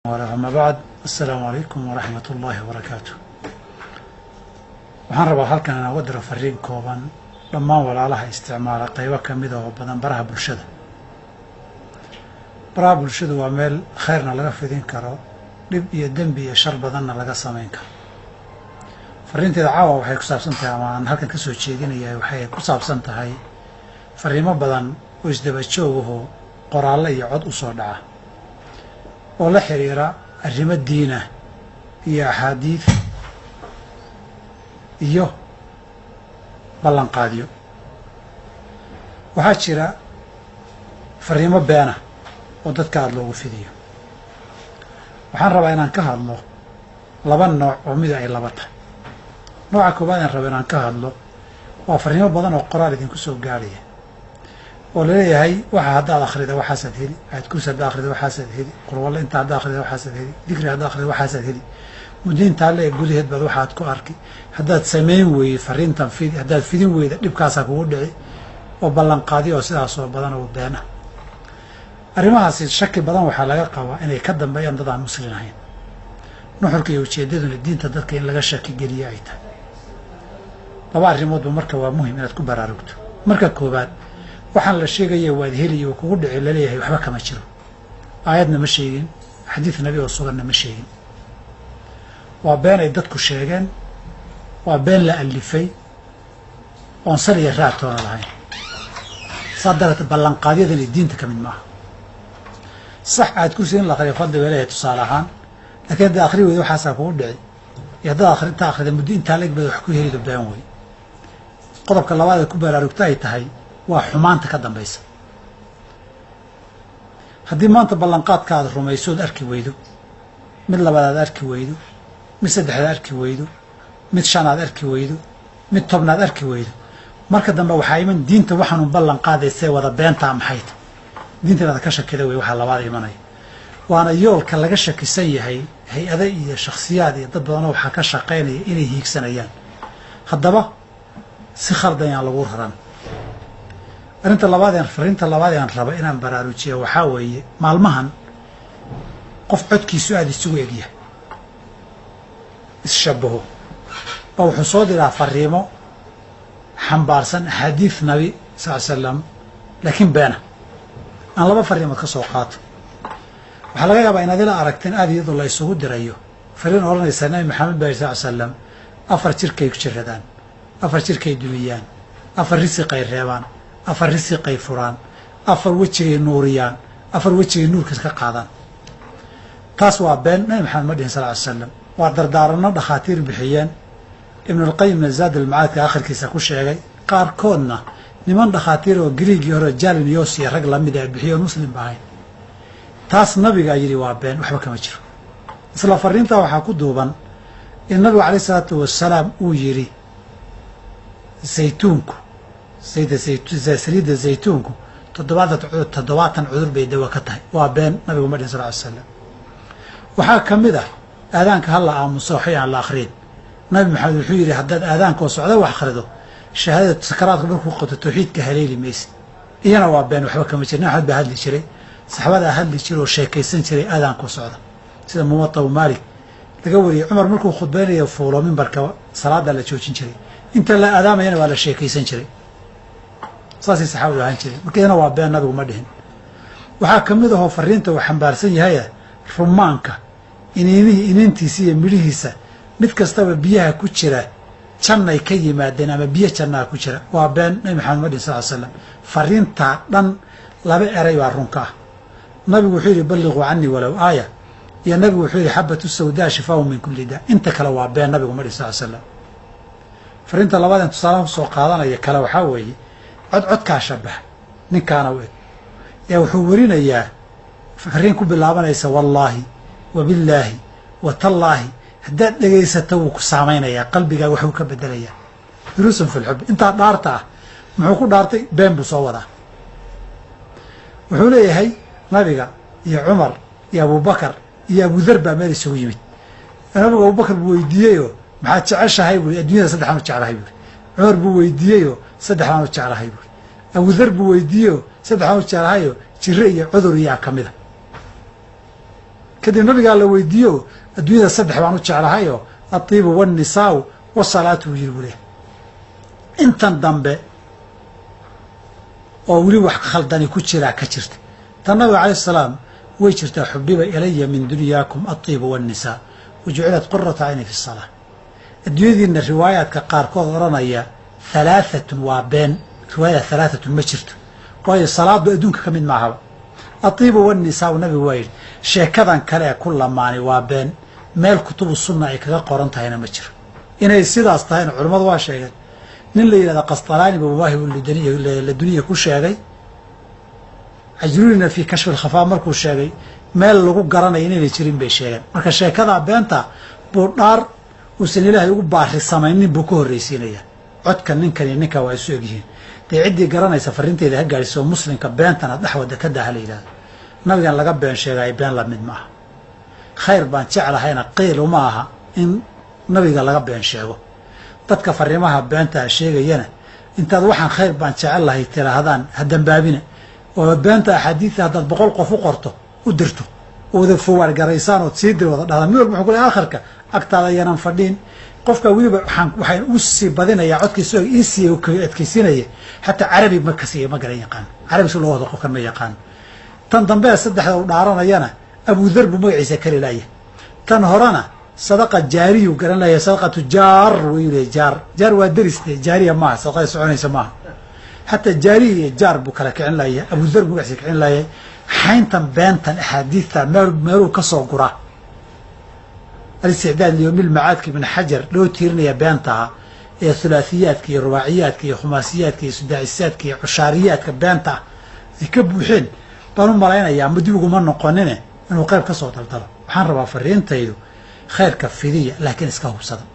أما بعد السلام عليكم ورحمة الله وبركاته. waxaan rabaa halkan inaan uga diro fariin kooban dhammaan walaalaha isticmaala qaybo ka mid ah oo badan baraha bulshada. Baraha bulshadu waa meel khayrna laga fidin karo, dhib iyo dembi iyo shar badanna laga samayn karo. Fariinteeda caawa waxay ku saabsan tahay ama aan halkan ka soo jeedinayaa waxay ku saabsan tahay fariimo badan oo isdaba joog ah oo qoraallo iyo cod u soo dhaca oo la xiriira arrimo diin ah iyo axaadiid iyo ballanqaadyo. waxaa jira fariimo been ah oo dadka aada loogu fidiyo. waxaan rabaa inaan ka hadlo laba nooc oo mid ay laba tahay. nooca koowaad aan raba inaan ka hadlo waa fariimo badan oo qoraal idinku soo gaaraya oo laleeyahay waxa haddaad akhrida waxaasaad heli, aad kursi haddaad akhrida waxaasaad heli, qurwalle inta haddaad akhrida waxaasaad heli, digri haddaad akhrida waxaasaad heli, muddo intaa le gudaheed baad waxaad ku arki, haddaad samayn weyey fariintan fidi, haddaad fidin weyda dhibkaasaa kugu dhici, oo ballanqaadiyo oo sidaasoo badan oo beena. arrimahaasi shaki badan waxaa laga qabaa inay ka dambeeyaan dad aan muslin ahayn. nuxurka iyo ujeeddaduna diinta dadka in laga shaki geliyo ay tahay. laba arrimoodba marka waa muhim inaad ku baraarugto. marka koowaad, waxaan la sheegaya waad heliyo oo kugu dhici laleeyahay waxba kama jiro. aayadna ma sheegin, xadiid nabi oo suganna ma sheegin. waa been ay dadku sheegeen, waa been la alifay oon sal iyo raadtoona lahayn. saa darteed ballanqaadyadani diinta ka mid maaha. sax aad ku siin la akhriyo fadli bay leeyahay tusaale ahaan, laakiin haddaad akhri weyda waxaasaa kugu dhici iyo haddaad akhrinta akhrida muddo intaa leeg baad wax ku helido been wey. qodobka labaad ee ku baraarugta ay tahay waa xumaanta ka dambaysa. haddii maanta ballanqaadka aad rumayso ood arki weydo, mid labaad aad arki weydo, mid saddexaad arki weydo, mid shanaad arki weydo, mid tobnaad arki weydo, marka dambe waxaa iman diinta waxaanu ballan qaadaysee wada beentaa maxay tahay. diinta inaad ka shakida wey waxaa labaad imanaya. waana yoolka laga shakisan yahay hay-ada iyo shakhsiyaad iyo dad badanoo waxaa ka shaqaynaya inay hiigsanayaan. haddaba si khaldan yaan lagu raran. fariinta labaad aan raba inaan baraarujiyo waxaa weeye maalmahan qof codkiisu aada isugu egyahay, isshabaho oo wuxuu soo diraa fariimo xambaarsan axaadiid nabi sal slam laakiin beena. aan laba fariimood ka soo qaato. waxaa laga yaabaa inaad ila aragteen aada iyadoo la isugu dirayo fariin odhanaysa nabi maxamed baa sal slam 4 jirkay ku jiradaan, 4 jirkay dumiyaan, 4 risiqay reebaan, 4 risiqay furaan, 4 wejigay nuuriyaan, 4 wejigay nuurkas ka qaadaan. taas waa been. nabi maxamed ma dhihin sal ly slam. waa dardaaranno dhakhaatiir bixiyeen. ibnulqayimna zaad almacaadka akhirkiisa ku sheegay. qaarkoodna niman dhakhaatiir oo griigii hore jalinios iyo rag lamid a bixiyo muslim ba ahayn. taas nabigaa yidhi waa been, waxba kama jiro. isla fariintaa waxaa ku duuban in nabigu calayh isalaatu wasalaam uu yidhi saytuunku saliidda zaytuunku 7 cudur bay dawa ka tahay. waa been. nabigu ma dhihin sal ly slam. waxaa ka mid ah aadaanka ha la aamuso waxay aan la akhriin. nabi maxamed wuxuu yidhi haddaad aadaankoo socda wax akhrido shahaadada sakaraadka markuu qabto tawxiidka haleeli maysid. iyana waa been, waxba kama jiro. nabi maxamed baa hadli jiray, saxaabadaa hadli jiray oo sheekaysan jiray aadaankoo socda, sida muwatta maalik laga wariyey. cumar markuu khudbaynayo fuulo mimbarka salaada la joojin jiray, inta la aadaamayana waa la sheekaysan jiray. saasay saxaabadu ahaan jireen. marka iyana waa been, nabigu ma dhihin. waxaa ka mid ahoo fariinta uu xambaarsan yahay rumaanka iniintiisa iyo midhihiisa mid kastaba biyaha ku jira jannay ka yimaadeen ama biyo jannaa ku jira. waa been. nabi maxamed ma dhihin sal ly slam. fariintaa dhan laba eray baa runka ah. nabigu wuxuu yidhi balliquu canii walow aaya, iyo nabigu wuxuu yidhi xabatu sawdaa shifaahu min kulli daa. inta kale waa been. nabigu ma dhihin sal ly slam. fariinta labaadeen tusaalaha usoo qaadanaya kale waxaa weeye codkaa shabaha ninkaana u eg ee wuxuu werinayaa fariin ku bilaabanaysa wallaahi wa billaahi wa tallaahi. haddaad dhegaysato wuu ku saamaynayaa, qalbigaa waxuu ka bedelayaa. duruusun fi lxub. intaa dhaarta ah muxuu ku dhaartay? been buu soo wadaa. wuxuu leeyahay nabiga iyo cumar iyo abubakar iyo abudar baa meel isugu yimid. nabigu abubakar buu weydiiyeyoo maxaad jeceshahay buui. adduunyada 3 aan u jeclahay buui. cumar buu weydiiyeyoo 3 aan u jeclahay buui. abudar buu weydiiyeyoo 3 aan u jeclahayo jiro iyo cudur iyaa ka mida. kadib nabigaa la weydiiyo adduunyada saddex baan u jeclahayo atiibu waannisaau wasalaatu buu yiri buu leeyahay intan dambe oo weli wax khaldani ku jiraa ka jirta tan nabiga calayhi salaam way jirtaa xubiba ilaya min dunyaakum atiibu waannisaa wajucilat qurata cayni fi salaa adduunyadiina riwaayaadka qaarkood odhanaya halaaatun waa been riwaayada halaaatun ma jirto waayo salaadu adduunka ka mid maahaba atiibu waannisaau nabigu waa yidhi sheekadan kale ee ku lamaani waa been meel kutubu sunna ay kaga qoran tahayna ma jiro inay sidaas tahayna culammadu waa sheegeen nin la yidhahda qastalaani ba mawaahibu laduniya ku sheegay ajrurina fii kashfi alkhafaa markuu sheegay meel lagu garanayo inaynay jirin bay sheegeen marka sheekadaa beenta buu dhaar uusan ilaahay ugu baari samaynin buu ka horraysiinayaa codka ninkan iyo ninkaa waa isu egyihiin dee ciddii garanaysa farrinteeda ha gaadhiso muslimka beentana dhexwada ka daa ha la yidhahdo nabigan laga been sheegaayo been lamid ma aha khayr baan jeclahayna qiil uma aha in nabiga laga been sheego dadka fariimaha beentaa sheegayana intaad waxaan khayr baan jecel lahay tiraahdaan ha dambaabina oo beenta axaadiidta haddaad 100 qof u qorto u dirto wada fowaar garaysaan ood sii dir wada dhahda mid walba wuxuu ku leeyahay akharka agtaada yanan fadhiin qofka weliba waxaan u sii badinayaa codkiisa ii sii adkaysiinaya xataa carabi ma kasi ma garan yaqaan carabi si loo wado qofkan ma yaqaan tan dambe saddexda u dhaaranayana abu dhar buu magaciisa kale laayay tan horena sadaqa jaariyu garan laayay sadaqatu jaar wiile jaar waa dariste jaariya ma sadaqa soconaysa ma حتى جاري جار بكرة كعن لايه أبو ذر بقى كعن لايه حينتم بينتم أحاديث مالو كسر قرا الاستعداد ليوم المعاد كي من حجر لو تيرني بينتها ثلاثيات كي رباعيات كي خماسيات كي سداسيات كي عشاريات كي بينتها يكبوا حين بانو ملايين أيام بديو من نقننه إنه قرب كسر تلتلا وحن ربع فرين تيدو خير كفيدية لكن اسكهو صدم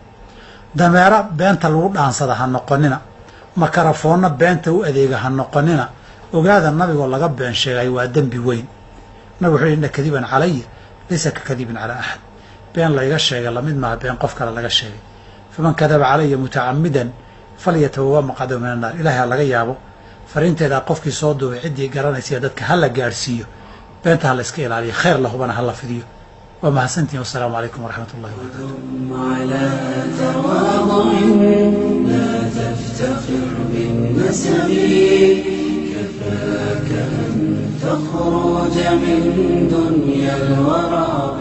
دميرة بينت الورد عن صدها نقننه مكرفونا بينته وأذيقه هالنقننا وقال النبي والله قبل أن شيء وأدم بوين نبي حول إن كذبا علي ليس ككذب على أحد بين لا يغشى الله من ما بين قفك لا يغشى فمن كذب علي متعمدا فليتبوأ مقعده من النار إلهي الله يابو فرنت إذا قفك صوده وعدي قرانا سيادتك هلا جارسيه بينتها الاسكيل عليه خير له بنا هلا فيديو وما حسنتي والسلام عليكم ورحمة الله وبركاته. على تواضع لا تفتخر بالنسب كفاك أن تخرج من دنيا الورى